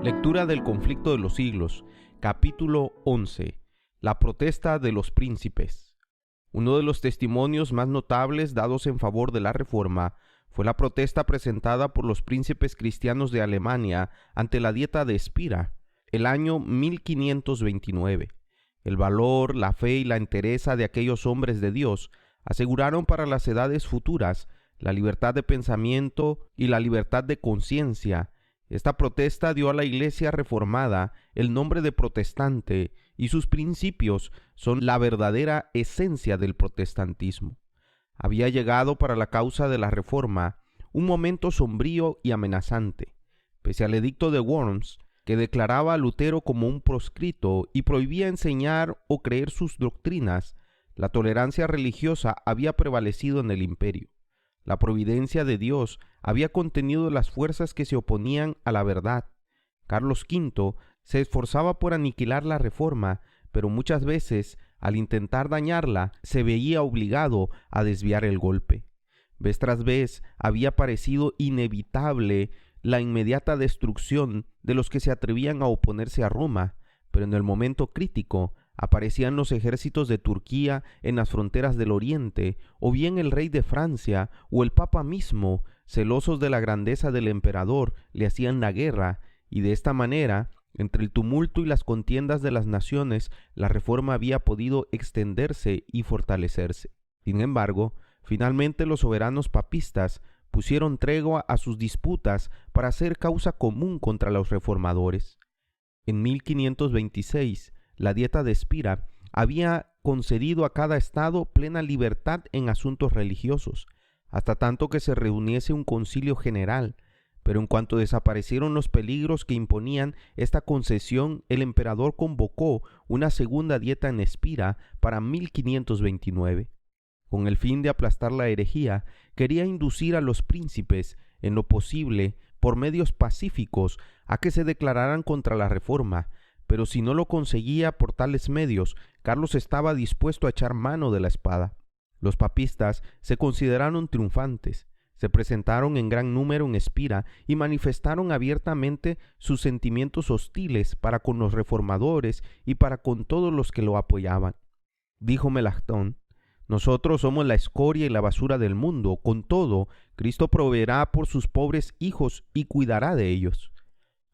Lectura del Conflicto de los Siglos, capítulo 11. La protesta de los príncipes. Uno de los testimonios más notables dados en favor de la Reforma fue la protesta presentada por los príncipes cristianos de Alemania ante la Dieta de Spira, el año 1529. El valor, la fe y la entereza de aquellos hombres de Dios aseguraron para las edades futuras la libertad de pensamiento y la libertad de conciencia. Esta protesta dio a la Iglesia reformada el nombre de protestante y sus principios son la verdadera esencia del protestantismo. Había llegado para la causa de la Reforma un momento sombrío y amenazante. Pese al edicto de Worms, que declaraba a Lutero como un proscrito y prohibía enseñar o creer sus doctrinas, la tolerancia religiosa había prevalecido en el imperio. La providencia de Dios había contenido las fuerzas que se oponían a la verdad. Carlos V se esforzaba por aniquilar la Reforma, pero muchas veces, al intentar dañarla, se veía obligado a desviar el golpe. Vez tras vez había parecido inevitable la inmediata destrucción de los que se atrevían a oponerse a Roma, pero en el momento crítico aparecían los ejércitos de Turquía en las fronteras del Oriente, o bien el rey de Francia o el Papa mismo, celosos de la grandeza del emperador, le hacían la guerra, y de esta manera, entre el tumulto y las contiendas de las naciones, la Reforma había podido extenderse y fortalecerse. Sin embargo, finalmente los soberanos papistas pusieron tregua a sus disputas para hacer causa común contra los reformadores. En 1526, la Dieta de Spira había concedido a cada estado plena libertad en asuntos religiosos, hasta tanto que se reuniese un concilio general, pero en cuanto desaparecieron los peligros que imponían esta concesión, el emperador convocó una segunda Dieta en Spira para 1529. Con el fin de aplastar la herejía, quería inducir a los príncipes, en lo posible, por medios pacíficos, a que se declararan contra la Reforma, pero si no lo conseguía por tales medios, Carlos estaba dispuesto a echar mano de la espada. Los papistas se consideraron triunfantes, se presentaron en gran número en Spira y manifestaron abiertamente sus sentimientos hostiles para con los reformadores y para con todos los que lo apoyaban. Dijo Melanchthon: «Nosotros somos la escoria y la basura del mundo, con todo, Cristo proveerá por sus pobres hijos y cuidará de ellos».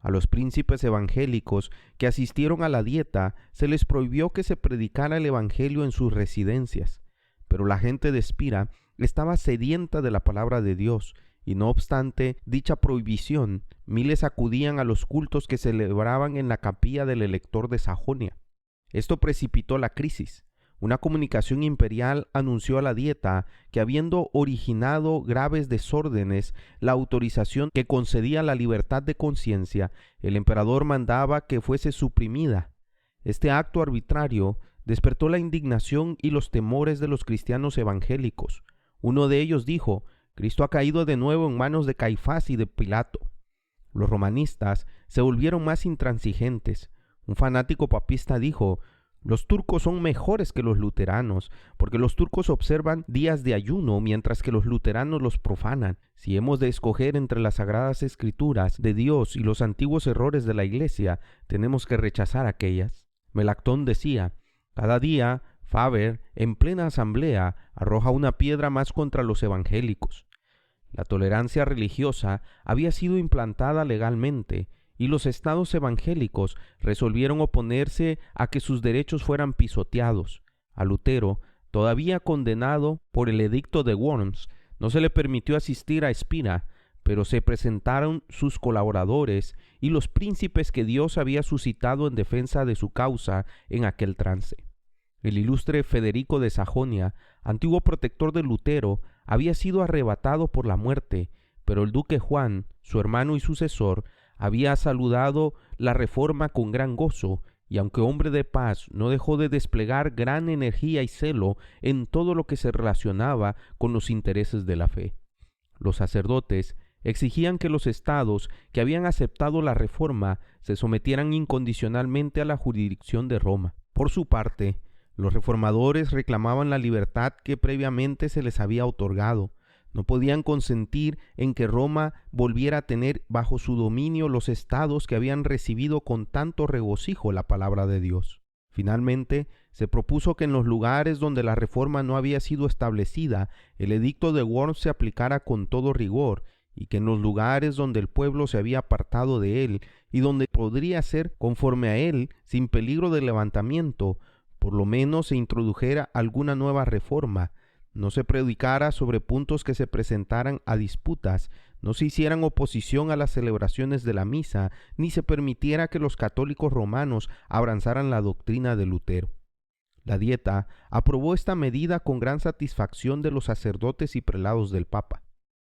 A los príncipes evangélicos que asistieron a la Dieta se les prohibió que se predicara el evangelio en sus residencias, pero la gente de Spira estaba sedienta de la palabra de Dios, y no obstante dicha prohibición, miles acudían a los cultos que se celebraban en la capilla del elector de Sajonia. Esto precipitó la crisis. Una comunicación imperial anunció a la Dieta que, habiendo originado graves desórdenes la autorización que concedía la libertad de conciencia, el emperador mandaba que fuese suprimida. Este acto arbitrario despertó la indignación y los temores de los cristianos evangélicos. Uno de ellos dijo: «Cristo ha caído de nuevo en manos de Caifás y de Pilato». Los romanistas se volvieron más intransigentes. Un fanático papista dijo: «Los turcos son mejores que los luteranos, porque los turcos observan días de ayuno, mientras que los luteranos los profanan. Si hemos de escoger entre las sagradas escrituras de Dios y los antiguos errores de la Iglesia, tenemos que rechazar aquellas». Melanchthon decía: «Cada día, Faber, en plena asamblea, arroja una piedra más contra los evangélicos». La tolerancia religiosa había sido implantada legalmente, y los estados evangélicos resolvieron oponerse a que sus derechos fueran pisoteados. A Lutero, todavía condenado por el edicto de Worms, no se le permitió asistir a Spira, pero se presentaron sus colaboradores y los príncipes que Dios había suscitado en defensa de su causa en aquel trance. El ilustre Federico de Sajonia, antiguo protector de Lutero, había sido arrebatado por la muerte, pero el duque Juan, su hermano y sucesor, había saludado la Reforma con gran gozo, y aunque hombre de paz, no dejó de desplegar gran energía y celo en todo lo que se relacionaba con los intereses de la fe. Los sacerdotes exigían que los estados que habían aceptado la Reforma se sometieran incondicionalmente a la jurisdicción de Roma. Por su parte, los reformadores reclamaban la libertad que previamente se les había otorgado. No podían consentir en que Roma volviera a tener bajo su dominio los estados que habían recibido con tanto regocijo la palabra de Dios. Finalmente, se propuso que en los lugares donde la reforma no había sido establecida, el edicto de Worms se aplicara con todo rigor, y que en los lugares donde el pueblo se había apartado de él y donde podría ser conforme a él sin peligro de levantamiento, por lo menos se introdujera alguna nueva reforma, no se predicara sobre puntos que se presentaran a disputas, no se hicieran oposición a las celebraciones de la misa, ni se permitiera que los católicos romanos abrazaran la doctrina de Lutero. La Dieta aprobó esta medida con gran satisfacción de los sacerdotes y prelados del Papa.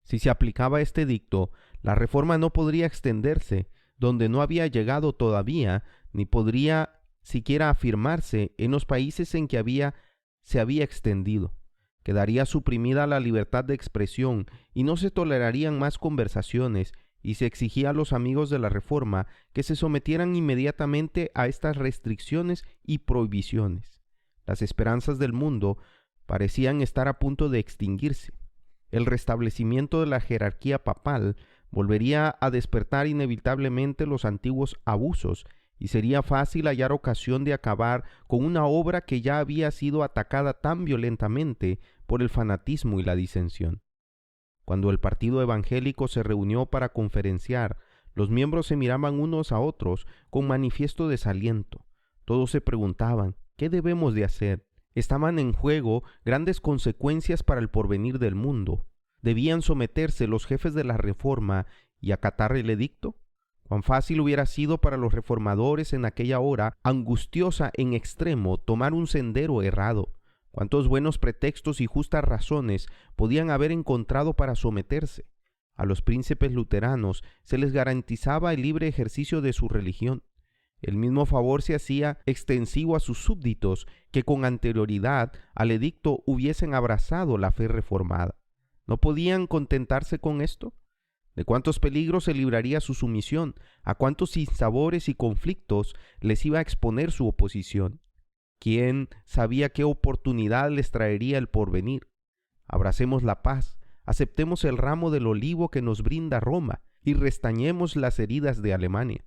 Si se aplicaba este edicto, la reforma no podría extenderse donde no había llegado todavía, ni podría siquiera afirmarse en los países en que se había extendido. Quedaría suprimida la libertad de expresión y no se tolerarían más conversaciones, y se exigía a los amigos de la Reforma que se sometieran inmediatamente a estas restricciones y prohibiciones. Las esperanzas del mundo parecían estar a punto de extinguirse. El restablecimiento de la jerarquía papal volvería a despertar inevitablemente los antiguos abusos, y sería fácil hallar ocasión de acabar con una obra que ya había sido atacada tan violentamente por el fanatismo y la disensión. Cuando el partido evangélico se reunió para conferenciar, los miembros se miraban unos a otros con manifiesto desaliento. Todos se preguntaban, ¿qué debemos de hacer? Estaban en juego grandes consecuencias para el porvenir del mundo. ¿Debían someterse los jefes de la Reforma y acatar el edicto? Cuán fácil hubiera sido para los reformadores en aquella hora angustiosa en extremo tomar un sendero errado. Cuántos buenos pretextos y justas razones podían haber encontrado para someterse. A los príncipes luteranos se les garantizaba el libre ejercicio de su religión. El mismo favor se hacía extensivo a sus súbditos que con anterioridad al edicto hubiesen abrazado la fe reformada. ¿No podían contentarse con esto? ¿De cuántos peligros se libraría su sumisión? ¿A cuántos sinsabores y conflictos les iba a exponer su oposición? ¿Quién sabía qué oportunidad les traería el porvenir? Abracemos la paz, aceptemos el ramo del olivo que nos brinda Roma y restañemos las heridas de Alemania.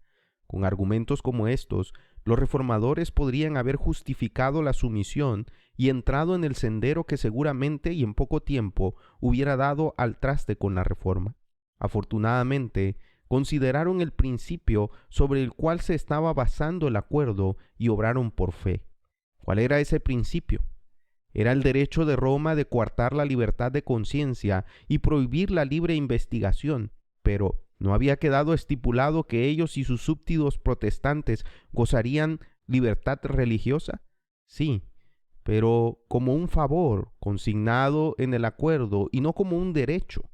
Con argumentos como estos, los reformadores podrían haber justificado la sumisión y entrado en el sendero que seguramente y en poco tiempo hubiera dado al traste con la reforma. Afortunadamente, consideraron el principio sobre el cual se estaba basando el acuerdo y obraron por fe. ¿Cuál era ese principio? Era el derecho de Roma de coartar la libertad de conciencia y prohibir la libre investigación, pero ¿no había quedado estipulado que ellos y sus súbditos protestantes gozarían libertad religiosa? Sí, pero como un favor consignado en el acuerdo y no como un derecho.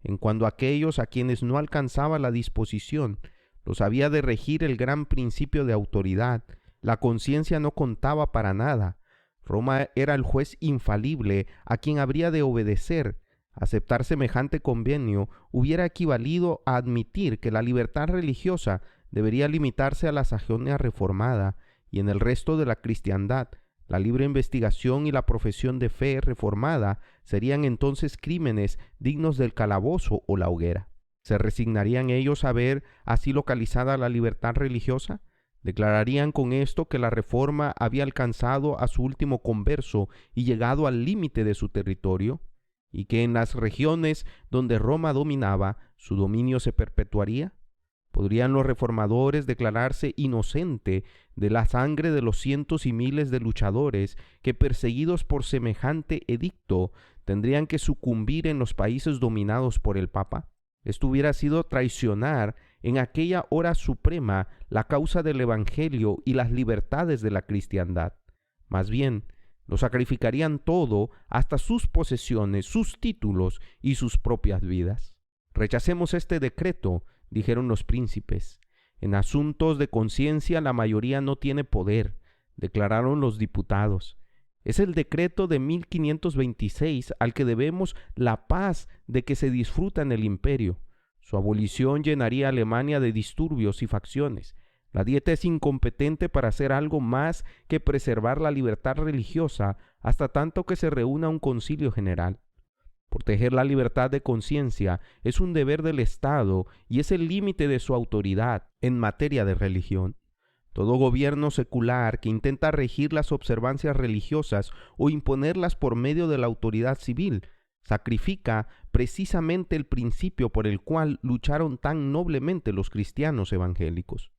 En cuanto a aquellos a quienes no alcanzaba la disposición, los había de regir el gran principio de autoridad. La conciencia no contaba para nada. Roma era el juez infalible a quien habría de obedecer. Aceptar semejante convenio hubiera equivalido a admitir que la libertad religiosa debería limitarse a la sajonia reformada, y en el resto de la cristiandad, la libre investigación y la profesión de fe reformada serían entonces crímenes dignos del calabozo o la hoguera. ¿Se resignarían ellos a ver así localizada la libertad religiosa? ¿Declararían con esto que la reforma había alcanzado a su último converso y llegado al límite de su territorio? ¿Y que en las regiones donde Roma dominaba, su dominio se perpetuaría? ¿Podrían los reformadores declararse inocente de la sangre de los cientos y miles de luchadores que, perseguidos por semejante edicto, tendrían que sucumbir en los países dominados por el Papa? Esto hubiera sido traicionar en aquella hora suprema la causa del Evangelio y las libertades de la cristiandad. Más bien, lo sacrificarían todo, hasta sus posesiones, sus títulos y sus propias vidas. Rechacemos este decreto, dijeron los príncipes. En asuntos de conciencia la mayoría no tiene poder, declararon los diputados. Es el decreto de 1526 al que debemos la paz de que se disfruta en el imperio. Su abolición llenaría a Alemania de disturbios y facciones. La Dieta es incompetente para hacer algo más que preservar la libertad religiosa hasta tanto que se reúna un concilio general. Proteger la libertad de conciencia es un deber del Estado y es el límite de su autoridad en materia de religión. Todo gobierno secular que intenta regir las observancias religiosas o imponerlas por medio de la autoridad civil sacrifica precisamente el principio por el cual lucharon tan noblemente los cristianos evangélicos.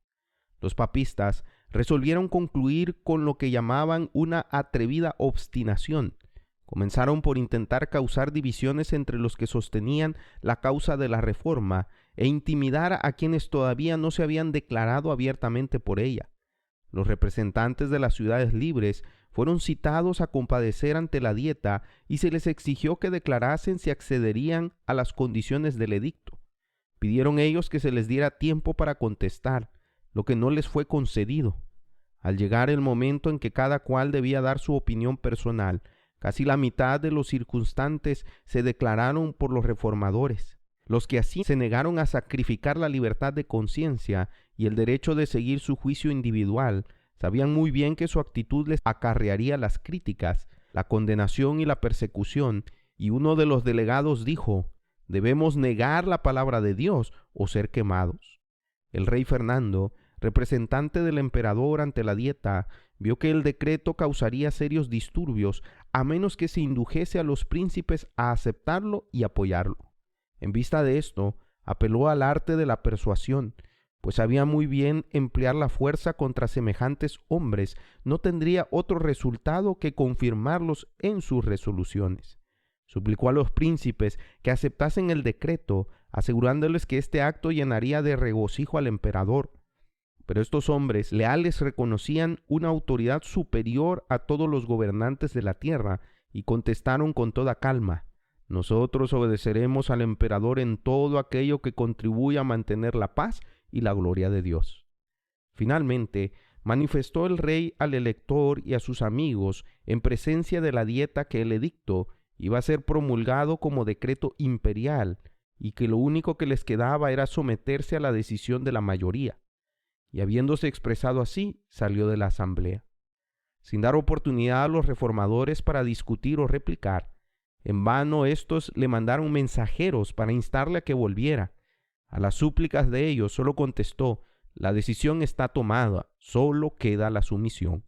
Los papistas resolvieron concluir con lo que llamaban una atrevida obstinación. Comenzaron por intentar causar divisiones entre los que sostenían la causa de la Reforma e intimidar a quienes todavía no se habían declarado abiertamente por ella. Los representantes de las ciudades libres fueron citados a comparecer ante la Dieta y se les exigió que declarasen si accederían a las condiciones del edicto. Pidieron ellos que se les diera tiempo para contestar, lo que no les fue concedido. Al llegar el momento en que cada cual debía dar su opinión personal, casi la mitad de los circunstantes se declararon por los reformadores. Los que así se negaron a sacrificar la libertad de conciencia y el derecho de seguir su juicio individual, sabían muy bien que su actitud les acarrearía las críticas, la condenación y la persecución, y uno de los delegados dijo: «Debemos negar la palabra de Dios o ser quemados». El rey Fernando, representante del emperador ante la Dieta, vio que el decreto causaría serios disturbios a menos que se indujese a los príncipes a aceptarlo y apoyarlo. En vista de esto, apeló al arte de la persuasión, pues sabía muy bien emplear la fuerza contra semejantes hombres no tendría otro resultado que confirmarlos en sus resoluciones. Suplicó a los príncipes que aceptasen el decreto, asegurándoles que este acto llenaría de regocijo al emperador. Pero estos hombres leales reconocían una autoridad superior a todos los gobernantes de la tierra y contestaron con toda calma: «Nosotros obedeceremos al emperador en todo aquello que contribuya a mantener la paz y la gloria de Dios». Finalmente, manifestó el rey al elector y a sus amigos en presencia de la Dieta que el edicto iba a ser promulgado como decreto imperial y que lo único que les quedaba era someterse a la decisión de la mayoría. Y habiéndose expresado así, salió de la asamblea. Sin dar oportunidad a los reformadores para discutir o replicar, en vano estos le mandaron mensajeros para instarle a que volviera. A las súplicas de ellos solo contestó: «La decisión está tomada, solo queda la sumisión».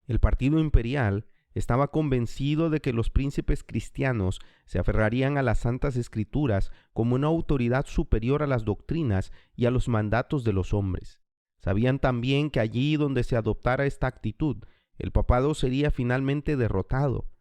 El partido imperial estaba convencido de que los príncipes cristianos se aferrarían a las Santas Escrituras como una autoridad superior a las doctrinas y a los mandatos de los hombres. Sabían también que allí donde se adoptara esta actitud, el papado sería finalmente derrotado.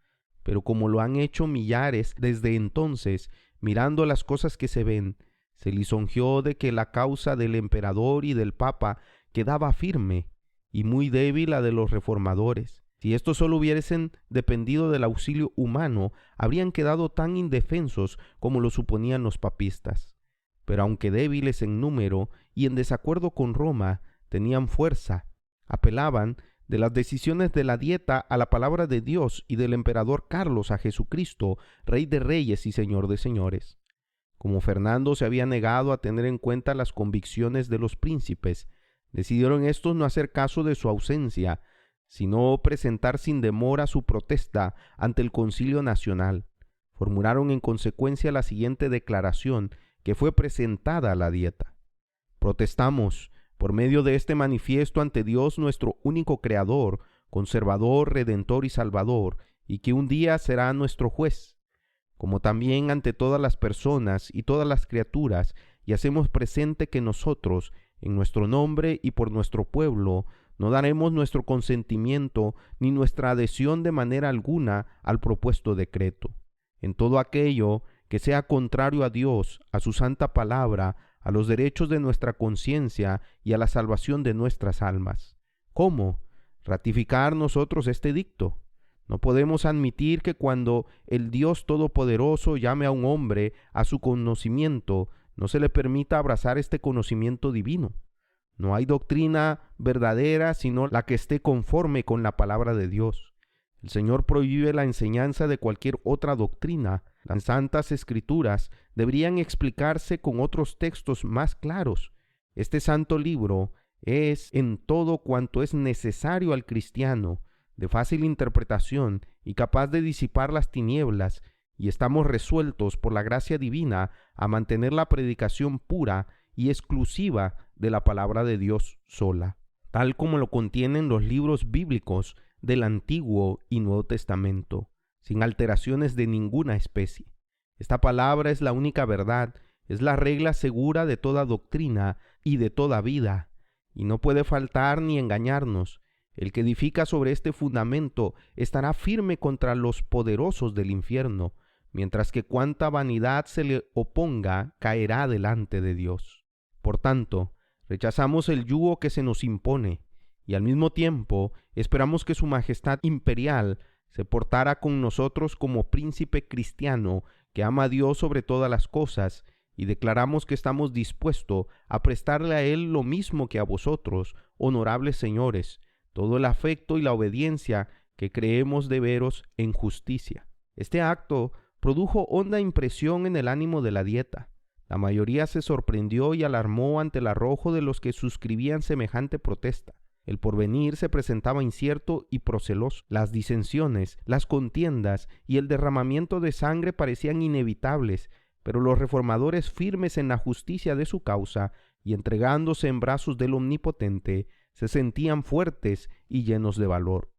Pero como lo han hecho millares desde entonces, mirando las cosas que se ven, se lisonjeó de que la causa del emperador y del papa quedaba firme y muy débil la de los reformadores. Si estos solo hubiesen dependido del auxilio humano, habrían quedado tan indefensos como lo suponían los papistas. Pero aunque débiles en número y en desacuerdo con Roma, tenían fuerza. Apelaban de las decisiones de la Dieta a la palabra de Dios y del emperador Carlos a Jesucristo, Rey de Reyes y Señor de Señores. Como Fernando se había negado a tener en cuenta las convicciones de los príncipes, decidieron estos no hacer caso de su ausencia, sino presentar sin demora su protesta ante el Concilio Nacional. Formularon en consecuencia la siguiente declaración que fue presentada a la Dieta: «Protestamos por medio de este manifiesto ante Dios nuestro único Creador, Conservador, Redentor y Salvador, y que un día será nuestro juez, como también ante todas las personas y todas las criaturas, y hacemos presente que nosotros, en nuestro nombre y por nuestro pueblo, no daremos nuestro consentimiento ni nuestra adhesión de manera alguna al propuesto decreto. En todo aquello que sea contrario a Dios, a su santa palabra, a los derechos de nuestra conciencia y a la salvación de nuestras almas». ¿Cómo? ¿Ratificar nosotros este edicto? No podemos admitir que cuando el Dios Todopoderoso llame a un hombre a su conocimiento, no se le permita abrazar este conocimiento divino. No hay doctrina verdadera sino la que esté conforme con la palabra de Dios. El Señor prohíbe la enseñanza de cualquier otra doctrina. Las Santas Escrituras deberían explicarse con otros textos más claros. Este santo libro es en todo cuanto es necesario al cristiano, de fácil interpretación y capaz de disipar las tinieblas y estamos resueltos por la gracia divina a mantener la predicación pura y exclusiva de la palabra de Dios sola, tal como lo contienen los libros bíblicos del Antiguo y Nuevo Testamento, sin alteraciones de ninguna especie. Esta palabra es la única verdad, es la regla segura de toda doctrina y de toda vida, y no puede faltar ni engañarnos. El que edifica sobre este fundamento estará firme contra los poderosos del infierno, mientras que cuanta vanidad se le oponga caerá delante de Dios. Por tanto, rechazamos el yugo que se nos impone, y al mismo tiempo esperamos que Su Majestad Imperial se portara con nosotros como príncipe cristiano que ama a Dios sobre todas las cosas, y declaramos que estamos dispuestos a prestarle a Él lo mismo que a vosotros, honorables señores, todo el afecto y la obediencia que creemos deberos en justicia. Este acto produjo honda impresión en el ánimo de la dieta. La mayoría se sorprendió y alarmó ante el arrojo de los que suscribían semejante protesta. El porvenir se presentaba incierto y proceloso. Las disensiones, las contiendas y el derramamiento de sangre parecían inevitables, pero los reformadores, firmes en la justicia de su causa y entregándose en brazos del Omnipotente, se sentían fuertes y llenos de valor.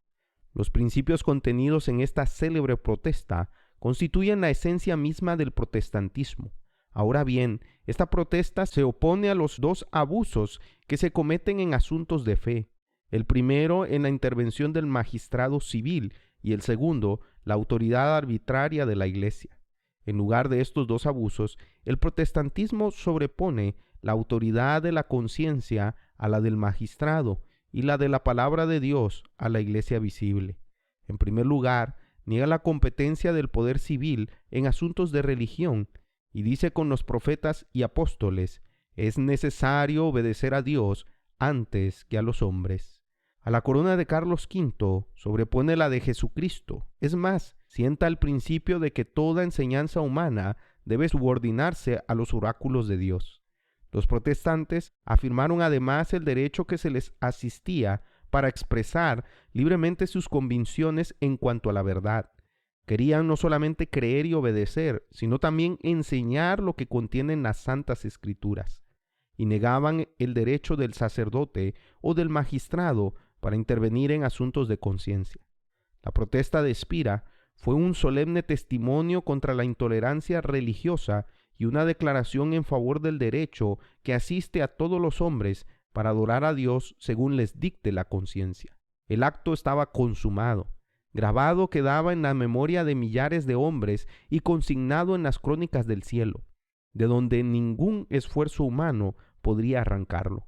Los principios contenidos en esta célebre protesta constituyen la esencia misma del protestantismo. Ahora bien, esta protesta se opone a los dos abusos que se cometen en asuntos de fe. El primero en la intervención del magistrado civil y el segundo, la autoridad arbitraria de la Iglesia. En lugar de estos dos abusos, el protestantismo sobrepone la autoridad de la conciencia a la del magistrado y la de la palabra de Dios a la Iglesia visible. En primer lugar, niega la competencia del poder civil en asuntos de religión y dice con los profetas y apóstoles: es necesario obedecer a Dios antes que a los hombres. A la corona de Carlos V sobrepone la de Jesucristo. Es más, sienta el principio de que toda enseñanza humana debe subordinarse a los oráculos de Dios. Los protestantes afirmaron además el derecho que se les asistía para expresar libremente sus convicciones en cuanto a la verdad. Querían no solamente creer y obedecer, sino también enseñar lo que contienen las Santas Escrituras, y negaban el derecho del sacerdote o del magistrado para intervenir en asuntos de conciencia. La protesta de Spira fue un solemne testimonio contra la intolerancia religiosa y una declaración en favor del derecho que asiste a todos los hombres para adorar a Dios según les dicte la conciencia. El acto estaba consumado, grabado quedaba en la memoria de millares de hombres y consignado en las crónicas del cielo, de donde ningún esfuerzo humano podría arrancarlo.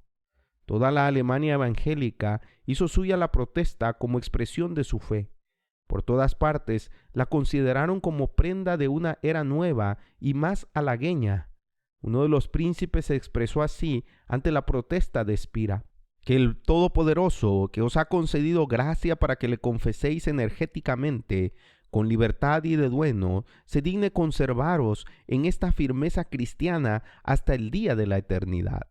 Toda la Alemania evangélica hizo suya la protesta como expresión de su fe. Por todas partes la consideraron como prenda de una era nueva y más halagüeña. Uno de los príncipes se expresó así ante la protesta de Spira: que el Todopoderoso, que os ha concedido gracia para que le confeséis energéticamente, con libertad y denuedo, se digne conservaros en esta firmeza cristiana hasta el día de la eternidad.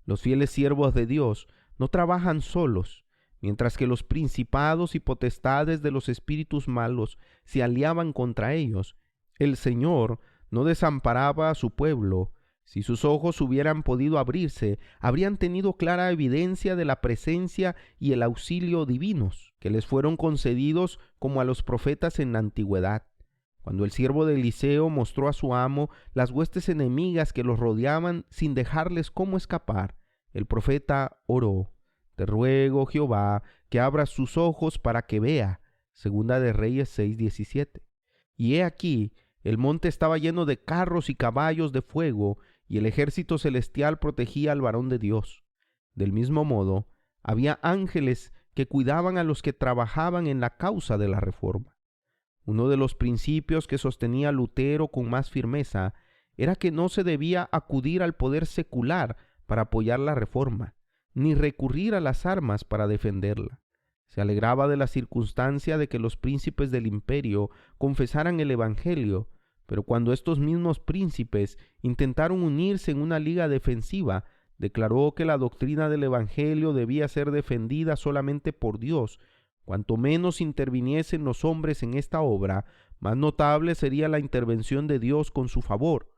Los fieles siervos de Dios no trabajan solos. Mientras que los principados y potestades de los espíritus malos se aliaban contra ellos, el Señor no desamparaba a su pueblo. Si sus ojos hubieran podido abrirse, habrían tenido clara evidencia de la presencia y el auxilio divinos, que les fueron concedidos como a los profetas en la antigüedad. Cuando el siervo de Eliseo mostró a su amo las huestes enemigas que los rodeaban sin dejarles cómo escapar, el profeta oró: te ruego, Jehová, que abras sus ojos para que vea. Segunda de Reyes 6:17. Y he aquí, el monte estaba lleno de carros y caballos de fuego, y el ejército celestial protegía al varón de Dios. Del mismo modo, había ángeles que cuidaban a los que trabajaban en la causa de la reforma. Uno de los principios que sostenía Lutero con más firmeza era que no se debía acudir al poder secular para apoyar la reforma, ni recurrir a las armas para defenderla. Se alegraba de la circunstancia de que los príncipes del imperio confesaran el Evangelio, pero cuando estos mismos príncipes intentaron unirse en una liga defensiva, declaró que la doctrina del Evangelio debía ser defendida solamente por Dios, Cuanto menos interviniesen los hombres en esta obra, más notable sería la intervención de Dios con su favor.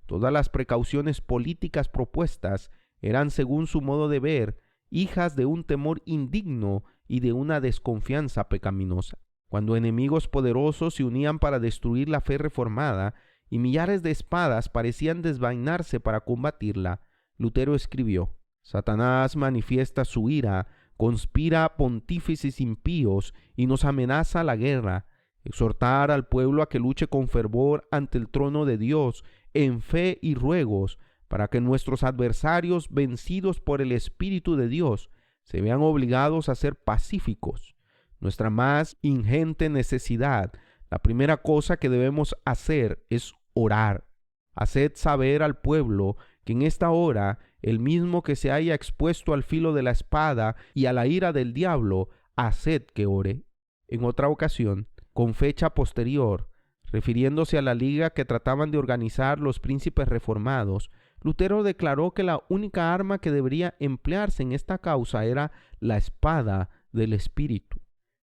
Todas las precauciones políticas propuestas eran, según su modo de ver, hijas de un temor indigno y de una desconfianza pecaminosa. Cuando enemigos poderosos se unían para destruir la fe reformada y millares de espadas parecían desvainarse para combatirla, Lutero escribió: Satanás manifiesta su ira, conspira pontífices impíos y nos amenaza la guerra. Exhortar al pueblo a que luche con fervor ante el trono de Dios en fe y ruegos, para que nuestros adversarios, vencidos por el Espíritu de Dios, se vean obligados a ser pacíficos. Nuestra más ingente necesidad, la primera cosa que debemos hacer es orar. Haced saber al pueblo que en esta hora el mismo que se haya expuesto al filo de la espada y a la ira del diablo, haced que ore. En otra ocasión, con fecha posterior, refiriéndose a la liga que trataban de organizar los príncipes reformados, Lutero declaró que la única arma que debería emplearse en esta causa era la espada del Espíritu.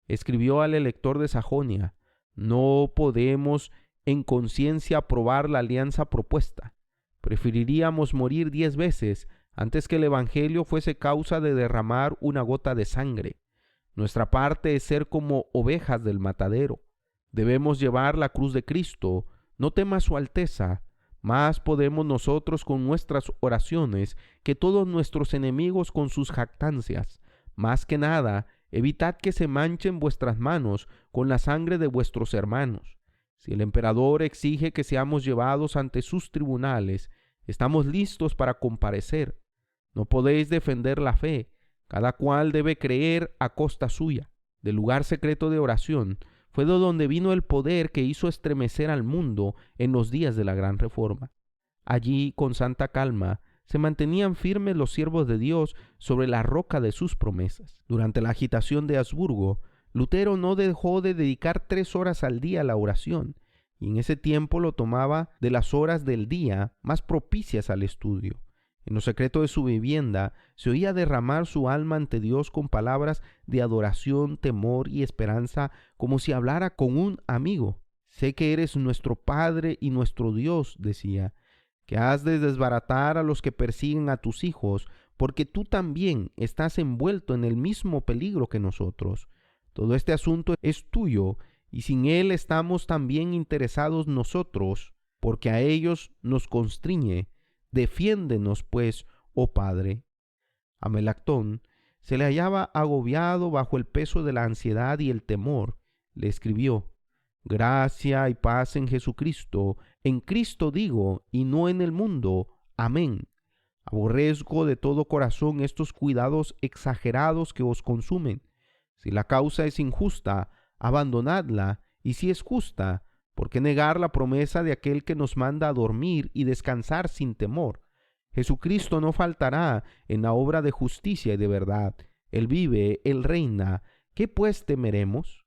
Escribió al elector de Sajonia: no podemos en conciencia aprobar la alianza propuesta. Preferiríamos morir 10 veces antes que el Evangelio fuese causa de derramar una gota de sangre. Nuestra parte es ser como ovejas del matadero. Debemos llevar la cruz de Cristo. No tema su Alteza. Más podemos nosotros con nuestras oraciones que todos nuestros enemigos con sus jactancias. Más que nada, evitad que se manchen vuestras manos con la sangre de vuestros hermanos. Si el emperador exige que seamos llevados ante sus tribunales, estamos listos para comparecer. No podéis defender la fe. Cada cual debe creer a costa suya. Del lugar secreto de oración fue de donde vino el poder que hizo estremecer al mundo en los días de la Gran Reforma. Allí, con santa calma, se mantenían firmes los siervos de Dios sobre la roca de sus promesas. Durante la agitación de Habsburgo, Lutero no dejó de dedicar 3 horas al día a la oración, y en ese tiempo lo tomaba de las horas del día más propicias al estudio. En lo secreto de su vivienda se oía derramar su alma ante Dios con palabras de adoración, temor y esperanza, como si hablara con un amigo. Sé que eres nuestro Padre y nuestro Dios, decía, que has de desbaratar a los que persiguen a tus hijos, porque tú también estás envuelto en el mismo peligro que nosotros. Todo este asunto es tuyo, y sin él estamos también interesados nosotros, porque a ellos nos constriñe. Defiéndenos, pues, oh Padre. A Melactón se le hallaba agobiado bajo el peso de la ansiedad y el temor. Le escribió: gracia y paz en Jesucristo, en Cristo digo, y no en el mundo. Amén. Aborrezco de todo corazón estos cuidados exagerados que os consumen. Si la causa es injusta, abandonadla, y si es justa, ¿por qué negar la promesa de aquel que nos manda a dormir y descansar sin temor? Jesucristo no faltará en la obra de justicia y de verdad. Él vive, Él reina. ¿Qué pues temeremos?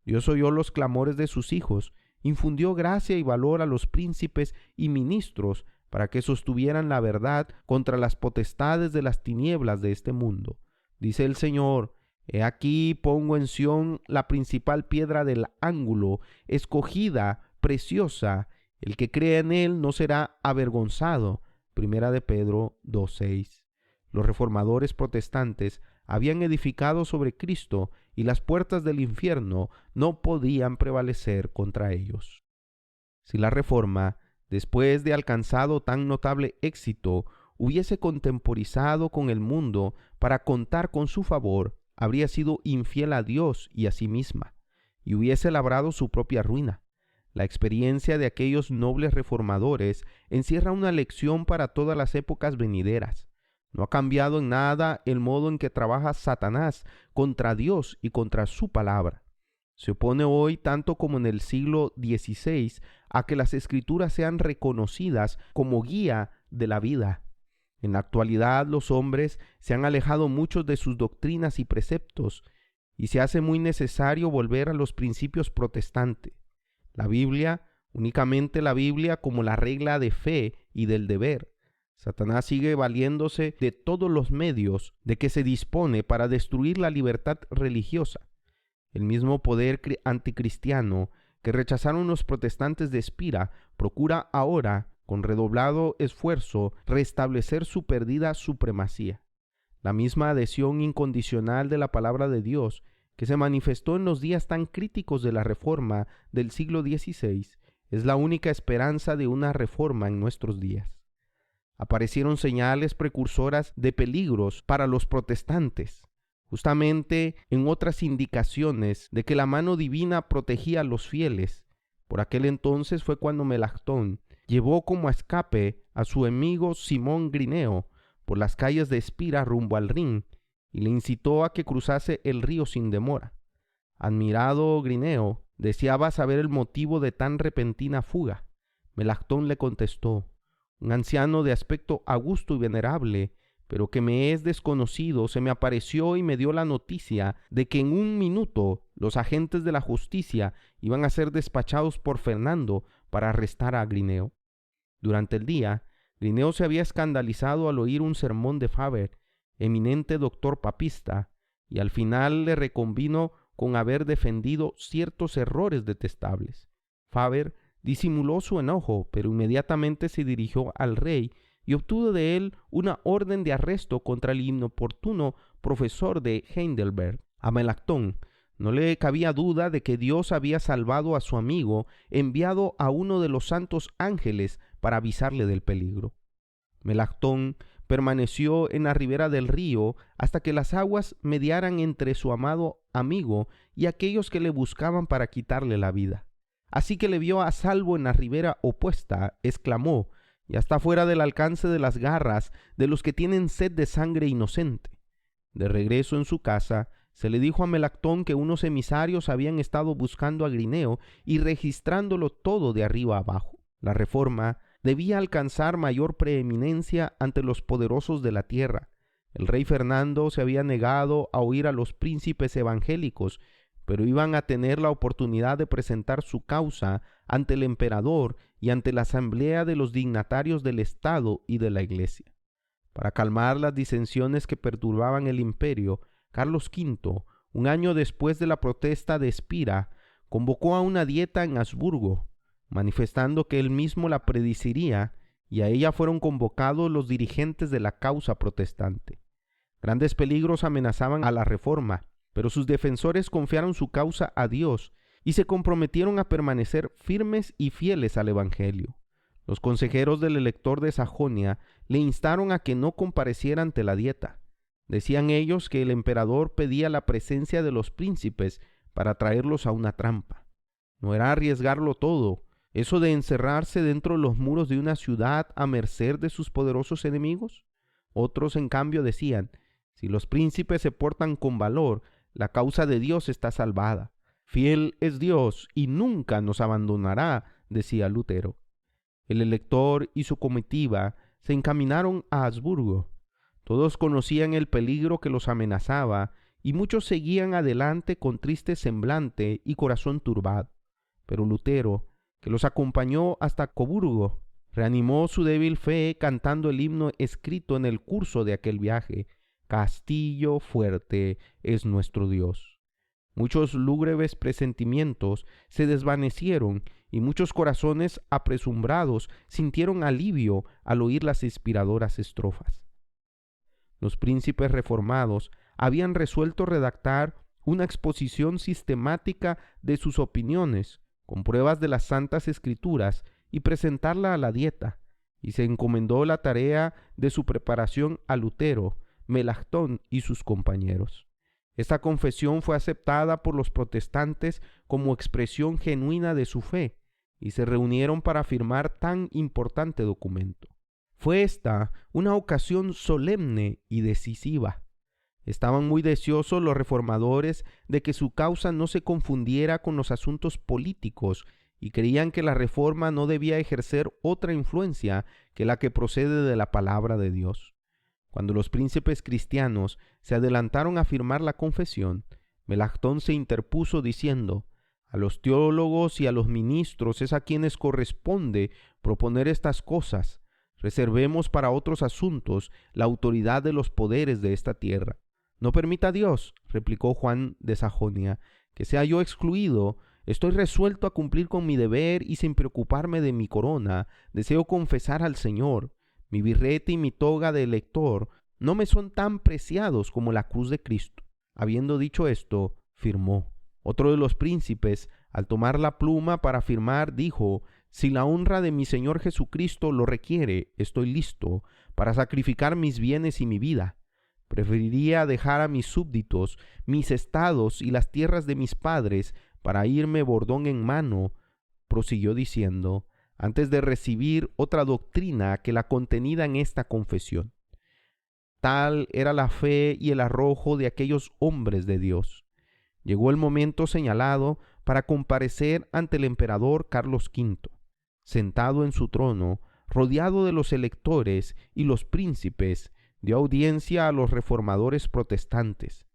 Dios oyó los clamores de sus hijos, infundió gracia y valor a los príncipes y ministros para que sostuvieran la verdad contra las potestades de las tinieblas de este mundo. Dice el Señor: he aquí pongo en Sión la principal piedra del ángulo, escogida, preciosa. El que crea en él no será avergonzado. Primera de Pedro 2:6. Los reformadores protestantes habían edificado sobre Cristo y las puertas del infierno no podían prevalecer contra ellos. Si la Reforma, después de alcanzado tan notable éxito, hubiese contemporizado con el mundo para contar con su favor, habría sido infiel a Dios y a sí misma, y hubiese labrado su propia ruina. La experiencia de aquellos nobles reformadores encierra una lección para todas las épocas venideras. No ha cambiado en nada el modo en que trabaja Satanás contra Dios y contra su palabra. Se opone hoy, tanto como en el siglo XVI, a que las Escrituras sean reconocidas como guía de la vida. En la actualidad los hombres se han alejado mucho de sus doctrinas y preceptos, y se hace muy necesario volver a los principios protestantes. La Biblia, únicamente la Biblia como la regla de fe y del deber. Satanás sigue valiéndose de todos los medios de que se dispone para destruir la libertad religiosa. El mismo poder anticristiano que rechazaron los protestantes de Espira procura ahora, con redoblado esfuerzo, restablecer su perdida supremacía. La misma adhesión incondicional de la palabra de Dios que se manifestó en los días tan críticos de la Reforma del siglo XVI es la única esperanza de una reforma en nuestros días. Aparecieron señales precursoras de peligros para los protestantes, justamente en otras indicaciones de que la mano divina protegía a los fieles. Por aquel entonces fue cuando Melactón llevó como escape a su amigo Simón Grineo por las calles de Espira rumbo al Rin y le incitó a que cruzase el río sin demora. Admirado Grineo deseaba saber el motivo de tan repentina fuga. Melactón le contestó: un anciano de aspecto augusto y venerable, pero que me es desconocido, se me apareció y me dio la noticia de que en un minuto los agentes de la justicia iban a ser despachados por Fernando para arrestar a Grineo. Durante el día, Grineo se había escandalizado al oír un sermón de Faber, eminente doctor papista, y al final le reconvino con haber defendido ciertos errores detestables. Faber disimuló su enojo, pero inmediatamente se dirigió al rey y obtuvo de él una orden de arresto contra el inoportuno profesor de Heidelberg. A Melactón no le cabía duda de que Dios había salvado a su amigo, enviado a uno de los santos ángeles para avisarle del peligro. Melactón permaneció en la ribera del río hasta que las aguas mediaran entre su amado amigo y aquellos que le buscaban para quitarle la vida. Así que le vio a salvo en la ribera opuesta, exclamó: ya está fuera del alcance de las garras de los que tienen sed de sangre inocente. De regreso en su casa, se le dijo a Melactón que unos emisarios habían estado buscando a Grineo y registrándolo todo de arriba abajo. La reforma debía alcanzar mayor preeminencia ante los poderosos de la tierra. El rey Fernando se había negado a oír a los príncipes evangélicos, pero iban a tener la oportunidad de presentar su causa ante el emperador y ante la asamblea de los dignatarios del Estado y de la Iglesia. Para calmar las disensiones que perturbaban el imperio, Carlos V, un año después de la protesta de Espira, convocó a una dieta en Habsburgo, manifestando que él mismo la presidiría, y a ella fueron convocados los dirigentes de la causa protestante. Grandes peligros amenazaban a la reforma, pero sus defensores confiaron su causa a Dios y se comprometieron a permanecer firmes y fieles al Evangelio. Los consejeros del elector de Sajonia le instaron a que no compareciera ante la dieta. Decían ellos que el emperador pedía la presencia de los príncipes para traerlos a una trampa. ¿No era arriesgarlo todo, eso de encerrarse dentro de los muros de una ciudad a merced de sus poderosos enemigos? Otros, en cambio, decían: si los príncipes se portan con valor, la causa de Dios está salvada. Fiel es Dios y nunca nos abandonará, decía Lutero. El elector y su comitiva se encaminaron a Habsburgo. Todos conocían el peligro que los amenazaba y muchos seguían adelante con triste semblante y corazón turbado. Pero Lutero, que los acompañó hasta Coburgo, reanimó su débil fe cantando el himno escrito en el curso de aquel viaje: Castillo fuerte es nuestro Dios. Muchos lúgubres presentimientos se desvanecieron y muchos corazones apresumbrados sintieron alivio al oír las inspiradoras estrofas. Los príncipes reformados habían resuelto redactar una exposición sistemática de sus opiniones, con pruebas de las Santas Escrituras, y presentarla a la dieta, y se encomendó la tarea de su preparación a Lutero, Melactón y sus compañeros. Esta confesión fue aceptada por los protestantes como expresión genuina de su fe, y se reunieron para firmar tan importante documento. Fue esta una ocasión solemne y decisiva. Estaban muy deseosos los reformadores de que su causa no se confundiera con los asuntos políticos y creían que la reforma no debía ejercer otra influencia que la que procede de la palabra de Dios. Cuando los príncipes cristianos se adelantaron a firmar la confesión, Melactón se interpuso diciendo: a los teólogos y a los ministros es a quienes corresponde proponer estas cosas. Reservemos para otros asuntos la autoridad de los poderes de esta tierra. No permita Dios, replicó Juan de Sajonia, que sea yo excluido, estoy resuelto a cumplir con mi deber y sin preocuparme de mi corona, deseo confesar al Señor. Mi birrete y mi toga de elector no me son tan preciados como la cruz de Cristo. Habiendo dicho esto, firmó. Otro de los príncipes, al tomar la pluma para firmar, dijo: si la honra de mi Señor Jesucristo lo requiere, estoy listo para sacrificar mis bienes y mi vida. Preferiría dejar a mis súbditos, mis estados y las tierras de mis padres para irme bordón en mano, prosiguió diciendo, antes de recibir otra doctrina que la contenida en esta confesión. Tal era la fe y el arrojo de aquellos hombres de Dios. Llegó el momento señalado para comparecer ante el emperador Carlos V. Sentado en su trono, rodeado de los electores y los príncipes, dio audiencia a los reformadores protestantes.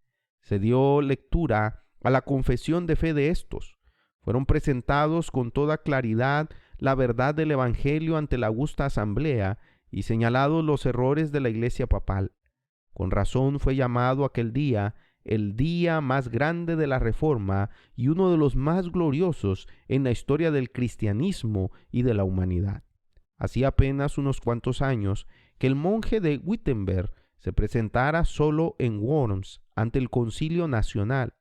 Se dio lectura a la confesión de fe de estos. Fueron presentados con toda claridad la verdad del Evangelio ante la augusta asamblea y señalados los errores de la Iglesia papal. Con razón fue llamado aquel día el día más grande de la Reforma y uno de los más gloriosos en la historia del cristianismo y de la humanidad. Hacía apenas unos cuantos años que el monje de Wittenberg se presentara solo en Worms ante el Concilio Nacional,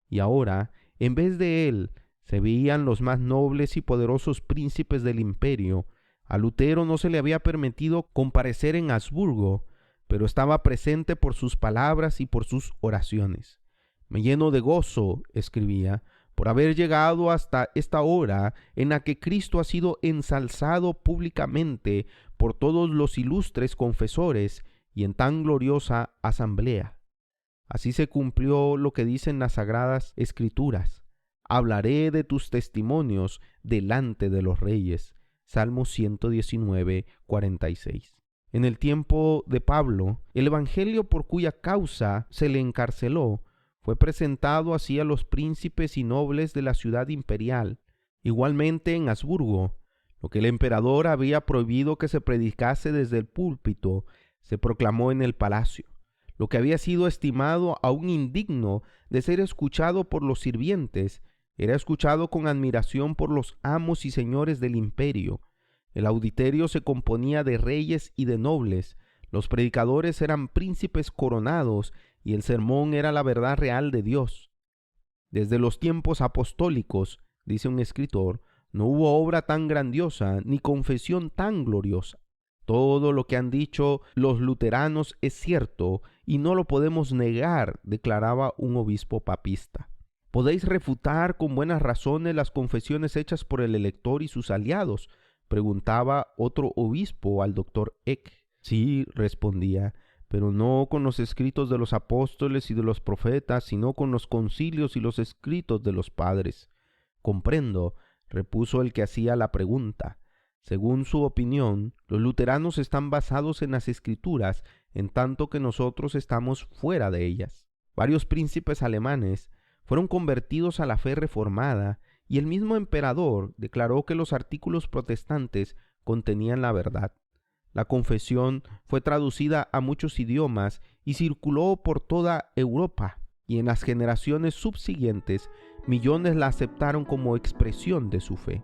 y ahora, en vez de él, se veían los más nobles y poderosos príncipes del imperio. A Lutero no se le había permitido comparecer en Habsburgo, pero estaba presente por sus palabras y por sus oraciones. Me lleno de gozo, escribía, por haber llegado hasta esta hora en la que Cristo ha sido ensalzado públicamente por todos los ilustres confesores y en tan gloriosa asamblea. Así se cumplió lo que dicen las Sagradas Escrituras. Hablaré de tus testimonios delante de los reyes. Salmo 119, 46. En el tiempo de Pablo, el evangelio por cuya causa se le encarceló fue presentado así a los príncipes y nobles de la ciudad imperial. Igualmente en Habsburgo, lo que el emperador había prohibido que se predicase desde el púlpito, se proclamó en el palacio. Lo que había sido estimado aún indigno de ser escuchado por los sirvientes, era escuchado con admiración por los amos y señores del imperio. El auditorio se componía de reyes y de nobles, los predicadores eran príncipes coronados y el sermón era la verdad real de Dios. Desde los tiempos apostólicos, dice un escritor, no hubo obra tan grandiosa ni confesión tan gloriosa. Todo lo que han dicho los luteranos es cierto y no lo podemos negar, declaraba un obispo papista. ¿Podéis refutar con buenas razones las confesiones hechas por el elector y sus aliados?, preguntaba otro obispo al doctor Eck. Sí, respondía, pero no con los escritos de los apóstoles y de los profetas, sino con los concilios y los escritos de los padres. Comprendo, repuso el que hacía la pregunta. Según su opinión, los luteranos están basados en las escrituras, en tanto que nosotros estamos fuera de ellas. Varios príncipes alemanes fueron convertidos a la fe reformada, y el mismo emperador declaró que los artículos protestantes contenían la verdad. La confesión fue traducida a muchos idiomas y circuló por toda Europa, y en las generaciones subsiguientes millones la aceptaron como expresión de su fe.